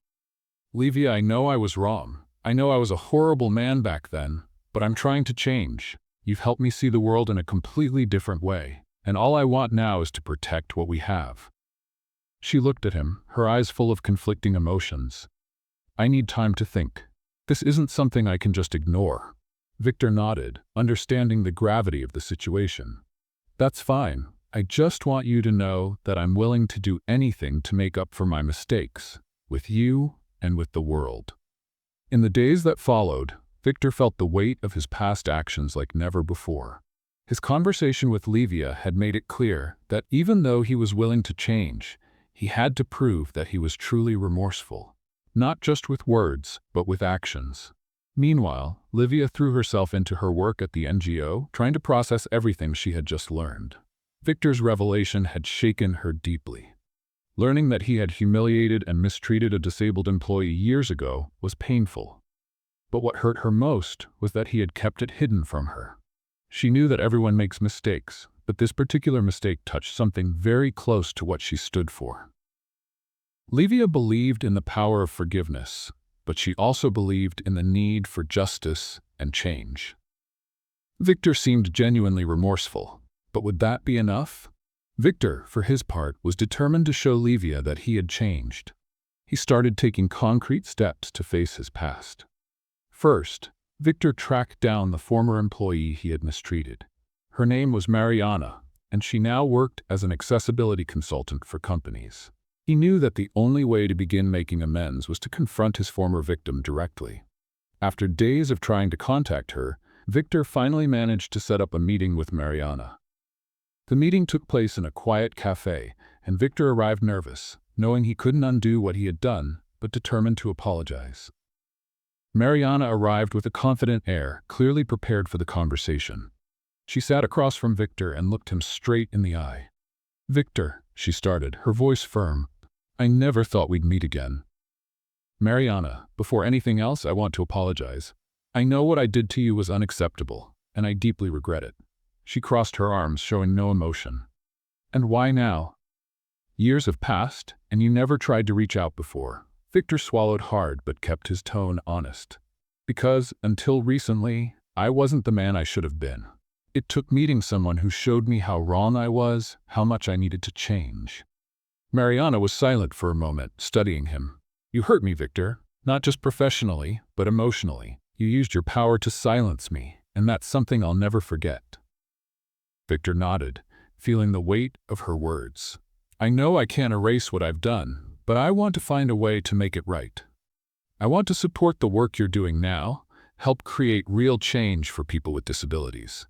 Livia, I know I was wrong. I know I was a horrible man back then, but I'm trying to change. You've helped me see the world in a completely different way, and all I want now is to protect what we have. She looked at him, her eyes full of conflicting emotions. I need time to think. This isn't something I can just ignore. Victor nodded, understanding the gravity of the situation. That's fine. I just want you to know that I'm willing to do anything to make up for my mistakes, with you and with the world. In the days that followed, Victor felt the weight of his past actions like never before. His conversation with Livia had made it clear that even though he was willing to change, he had to prove that he was truly remorseful, not just with words, but with actions. Meanwhile, Livia threw herself into her work at the NGO, trying to process everything she had just learned. Victor's revelation had shaken her deeply. Learning that he had humiliated and mistreated a disabled employee years ago was painful. But what hurt her most was that he had kept it hidden from her. She knew that everyone makes mistakes, but this particular mistake touched something very close to what she stood for. Livia believed in the power of forgiveness, but she also believed in the need for justice and change. Victor seemed genuinely remorseful, but would that be enough? Victor, for his part, was determined to show Livia that he had changed. He started taking concrete steps to face his past. First, Victor tracked down the former employee he had mistreated. Her name was Mariana, and she now worked as an accessibility consultant for companies. He knew that the only way to begin making amends was to confront his former victim directly. After days of trying to contact her, Victor finally managed to set up a meeting with Mariana. The meeting took place in a quiet cafe, and Victor arrived nervous, knowing he couldn't undo what he had done, but determined to apologize. Mariana arrived with a confident air, clearly prepared for the conversation. She sat across from Victor and looked him straight in the eye. Victor, she started, her voice firm, I never thought we'd meet again. Mariana, before anything else, I want to apologize. I know what I did to you was unacceptable, and I deeply regret it. She crossed her arms, showing no emotion. And why now? Years have passed, and you never tried to reach out before. Victor swallowed hard but kept his tone honest. Because, until recently, I wasn't the man I should have been. It took meeting someone who showed me how wrong I was, how much I needed to change. Mariana was silent for a moment, studying him. You hurt me, Victor. Not just professionally, but emotionally. You used your power to silence me, and that's something I'll never forget. Victor nodded, feeling the weight of her words. I know I can't erase what I've done, but I want to find a way to make it right. I want to support the work you're doing now, help create real change for people with disabilities.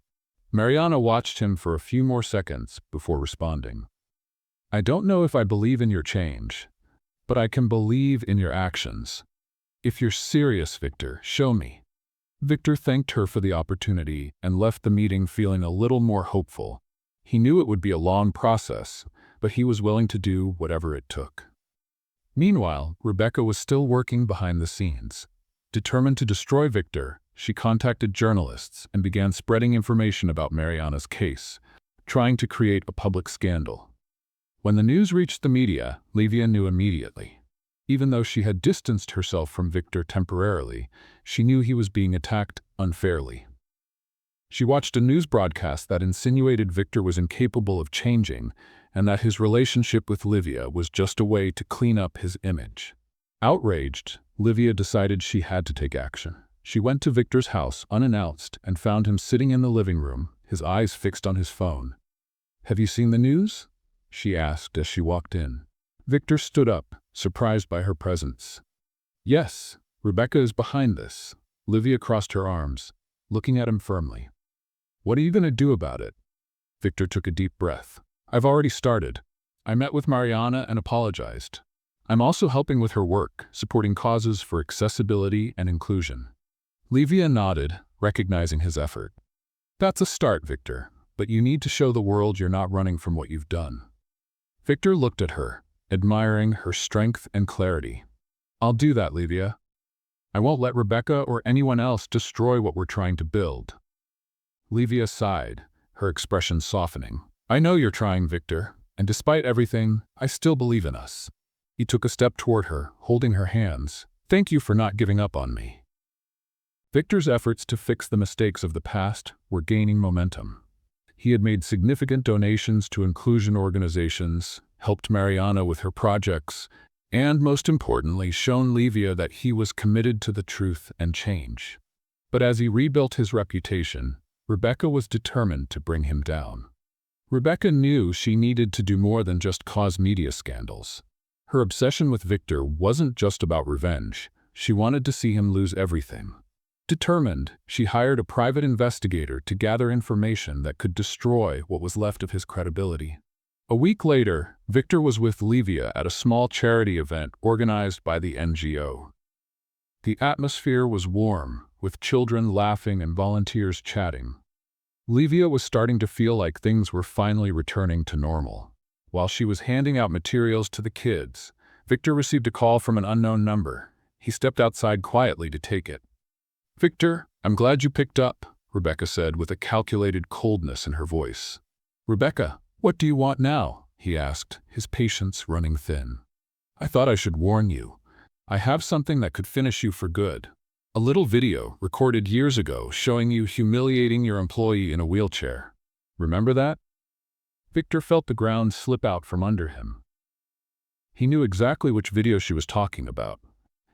Mariana watched him for a few more seconds before responding. I don't know if I believe in your change, but I can believe in your actions. If you're serious, Victor, show me. Victor thanked her for the opportunity and left the meeting feeling a little more hopeful. He knew it would be a long process, but he was willing to do whatever it took. Meanwhile, Rebecca was still working behind the scenes. Determined to destroy Victor, she contacted journalists and began spreading information about Mariana's case, trying to create a public scandal. When the news reached the media, Livia knew immediately. Even though she had distanced herself from Victor temporarily, she knew he was being attacked unfairly. She watched a news broadcast that insinuated Victor was incapable of changing and that his relationship with Livia was just a way to clean up his image. Outraged, Livia decided she had to take action. She went to Victor's house unannounced and found him sitting in the living room, his eyes fixed on his phone. "Have you seen the news?" she asked as she walked in. Victor stood up, surprised by her presence. "Yes, Rebecca is behind this." Livia crossed her arms, looking at him firmly. "What are you going to do about it?" Victor took a deep breath. "I've already started. I met with Mariana and apologized. I'm also helping with her work, supporting causes for accessibility and inclusion." Livia nodded, recognizing his effort. "That's a start, Victor, but you need to show the world you're not running from what you've done." Victor looked at her, admiring her strength and clarity. "I'll do that, Livia. I won't let Rebecca or anyone else destroy what we're trying to build." Livia sighed, her expression softening. "I know you're trying, Victor, and despite everything, I still believe in us." He took a step toward her, holding her hands. "Thank you for not giving up on me." Victor's efforts to fix the mistakes of the past were gaining momentum. He had made significant donations to inclusion organizations, helped Mariana with her projects, and most importantly, shown Livia that he was committed to the truth and change. But as he rebuilt his reputation, Rebecca was determined to bring him down. Rebecca knew she needed to do more than just cause media scandals. Her obsession with Victor wasn't just about revenge. She wanted to see him lose everything. Determined, she hired a private investigator to gather information that could destroy what was left of his credibility. A week later, Victor was with Livia at a small charity event organized by the NGO. The atmosphere was warm, with children laughing and volunteers chatting. Livia was starting to feel like things were finally returning to normal. While she was handing out materials to the kids, Victor received a call from an unknown number. He stepped outside quietly to take it. "Victor, I'm glad you picked up," Rebecca said with a calculated coldness in her voice. "Rebecca, what do you want now?" he asked, his patience running thin. "I thought I should warn you. I have something that could finish you for good. A little video recorded years ago showing you humiliating your employee in a wheelchair. Remember that?" Victor felt the ground slip out from under him. He knew exactly which video she was talking about.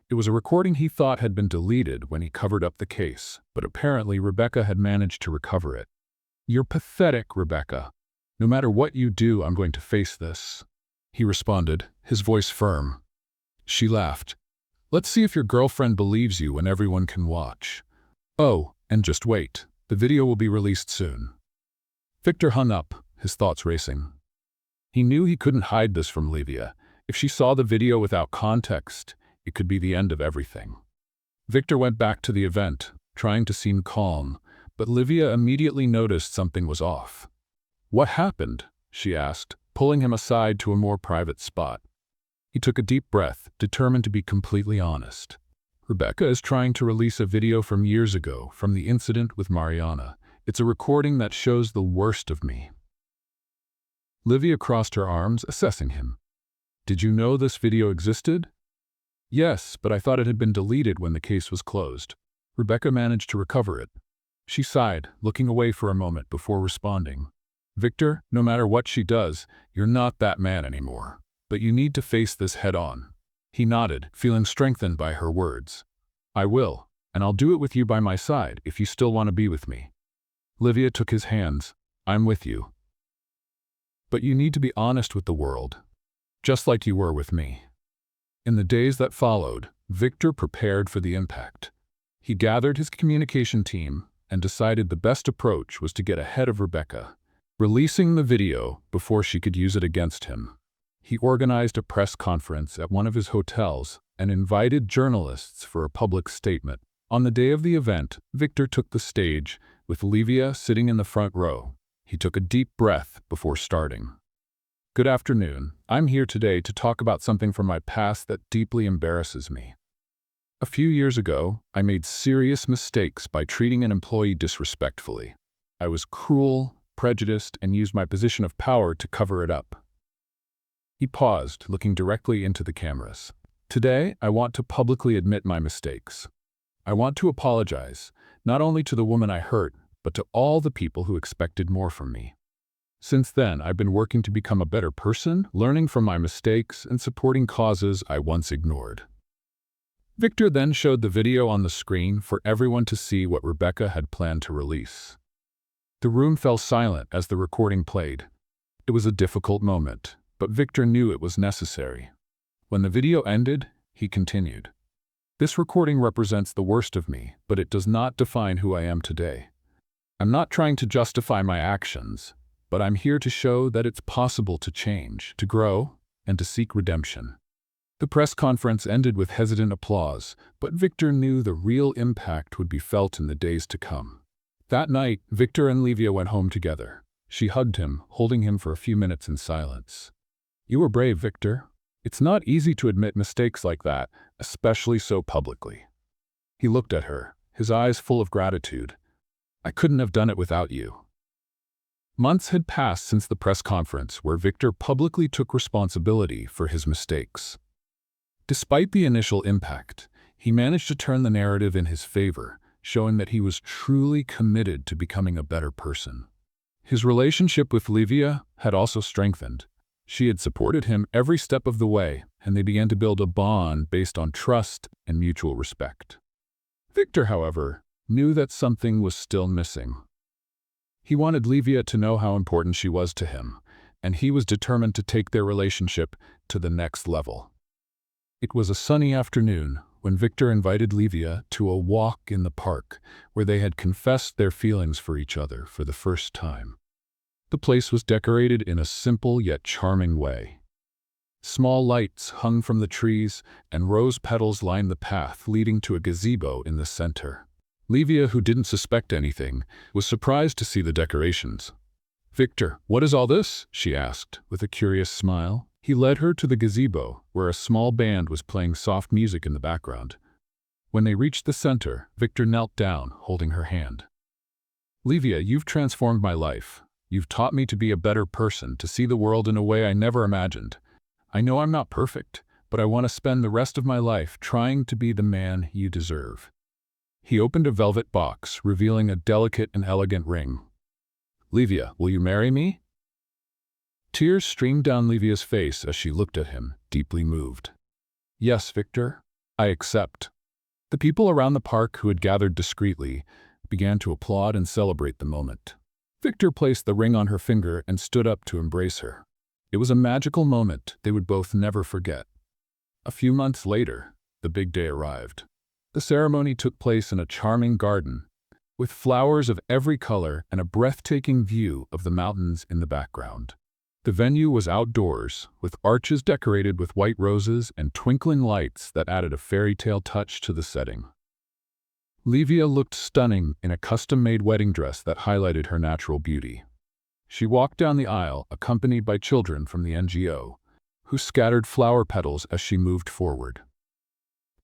It was a recording he thought had been deleted when he covered up the case, but apparently Rebecca had managed to recover it. "You're pathetic, Rebecca. No matter what you do, I'm going to face this," he responded, his voice firm. She laughed. "Let's see if your girlfriend believes you when everyone can watch. Oh, and just wait. The video will be released soon." Victor hung up, his thoughts racing. He knew he couldn't hide this from Livia. If she saw the video without context, it could be the end of everything. Victor went back to the event, trying to seem calm, but Livia immediately noticed something was off. "What happened?" she asked, pulling him aside to a more private spot. He took a deep breath, determined to be completely honest. "Rebecca is trying to release a video from years ago, from the incident with Mariana. It's a recording that shows the worst of me." Livia crossed her arms, assessing him. "Did you know this video existed?" "Yes, but I thought it had been deleted when the case was closed." Rebecca managed to recover it. She sighed, looking away for a moment before responding. "Victor, no matter what she does, you're not that man anymore. But you need to face this head-on." He nodded, feeling strengthened by her words. "I will, and I'll do it with you by my side if you still want to be with me." Livia took his hands. "I'm with you. But you need to be honest with the world, just like you were with me." In the days that followed, Victor prepared for the impact. He gathered his communication team and decided the best approach was to get ahead of Rebecca, releasing the video before she could use it against him. He organized a press conference at one of his hotels and invited journalists for a public statement. On the day of the event, Victor took the stage, with Livia sitting in the front row. He took a deep breath before starting. "Good afternoon. I'm here today to talk about something from my past that deeply embarrasses me. A few years ago, I made serious mistakes by treating an employee disrespectfully. I was cruel, prejudiced, and used my position of power to cover it up. He paused, looking directly into the cameras. Today, I want to publicly admit my mistakes. I want to apologize, not only to the woman I hurt, but to all the people who expected more from me. Since then, I've been working to become a better person, learning from my mistakes, and supporting causes I once ignored. Victor then showed the video on the screen for everyone to see what Rebecca had planned to release. The room fell silent as the recording played. It was a difficult moment, but Victor knew it was necessary. When the video ended, he continued. This recording represents the worst of me, but it does not define who I am today. I'm not trying to justify my actions, but I'm here to show that it's possible to change, to grow, and to seek redemption. The press conference ended with hesitant applause, but Victor knew the real impact would be felt in the days to come. That night, Victor and Livia went home together. She hugged him, holding him for a few minutes in silence. You were brave, Victor. It's not easy to admit mistakes like that, especially so publicly. He looked at her, his eyes full of gratitude. I couldn't have done it without you. Months had passed since the press conference where Victor publicly took responsibility for his mistakes. Despite the initial impact, he managed to turn the narrative in his favor, showing that he was truly committed to becoming a better person. His relationship with Livia had also strengthened. She had supported him every step of the way, and they began to build a bond based on trust and mutual respect. Victor, however, knew that something was still missing. He wanted Livia to know how important she was to him, and he was determined to take their relationship to the next level. It was a sunny afternoon when Victor invited Livia to a walk in the park where they had confessed their feelings for each other for the first time. The place was decorated in a simple yet charming way. Small lights hung from the trees, and rose petals lined the path leading to a gazebo in the center. Livia, who didn't suspect anything, was surprised to see the decorations. Victor, what is all this? She asked, with a curious smile. He led her to the gazebo, where a small band was playing soft music in the background. When they reached the center, Victor knelt down, holding her hand. Livia, you've transformed my life. You've taught me to be a better person, to see the world in a way I never imagined. I know I'm not perfect, but I want to spend the rest of my life trying to be the man you deserve. He opened a velvet box, revealing a delicate and elegant ring. Livia, will you marry me? Tears streamed down Livia's face as she looked at him, deeply moved. Yes, Victor, I accept. The people around the park who had gathered discreetly began to applaud and celebrate the moment. Victor placed the ring on her finger and stood up to embrace her. It was a magical moment they would both never forget. A few months later, the big day arrived. The ceremony took place in a charming garden, with flowers of every color and a breathtaking view of the mountains in the background. The venue was outdoors, with arches decorated with white roses and twinkling lights that added a fairy tale touch to the setting. Livia looked stunning in a custom-made wedding dress that highlighted her natural beauty. She walked down the aisle, accompanied by children from the NGO, who scattered flower petals as she moved forward.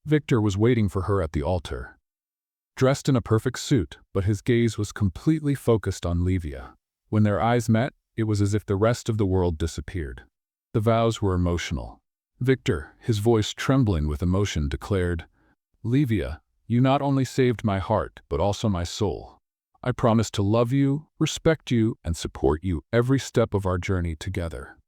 Victor was waiting for her at the altar. Dressed in a perfect suit, but his gaze was completely focused on Livia. When their eyes met, it was as if the rest of the world disappeared. The vows were emotional. Victor, his voice trembling with emotion, declared, Livia, you not only saved my heart, but also my soul. I promise to love you, respect you, and support you every step of our journey together.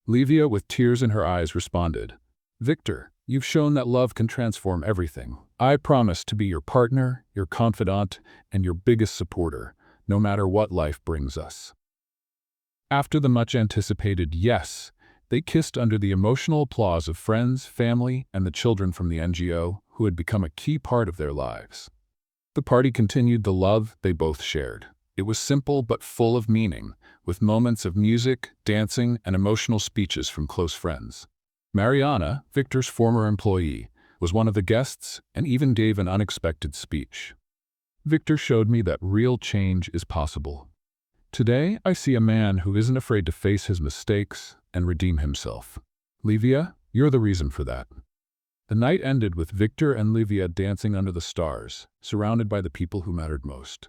Livia, with tears in her eyes, responded, Victor, you've shown that love can transform everything. I promise to be your partner, your confidant, and your biggest supporter, no matter what life brings us. After the much-anticipated yes, they kissed under the emotional applause of friends, family, and the children from the NGO, who had become a key part of their lives. The party continued the love they both shared. It was simple but full of meaning, with moments of music, dancing, and emotional speeches from close friends. Mariana, Victor's former employee, was one of the guests and even gave an unexpected speech. Victor showed me that real change is possible. Today, I see a man who isn't afraid to face his mistakes and redeem himself. Livia, you're the reason for that. The night ended with Victor and Livia dancing under the stars, surrounded by the people who mattered most.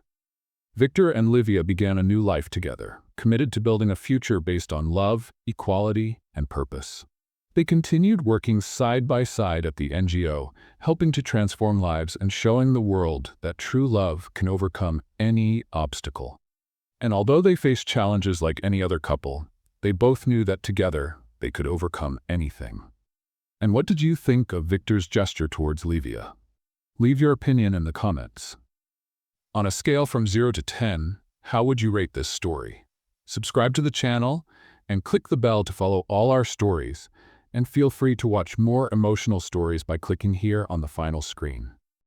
Victor and Livia began a new life together, committed to building a future based on love, equality, and purpose. They continued working side by side at the NGO, helping to transform lives and showing the world that true love can overcome any obstacle. And although they faced challenges like any other couple, they both knew that together they could overcome anything. And what did you think of Victor's gesture towards Livia? Leave your opinion in the comments. On a scale from 0 to 10, how would you rate this story? Subscribe to the channel and click the bell to follow all our stories, and feel free to watch more emotional stories by clicking here on the final screen.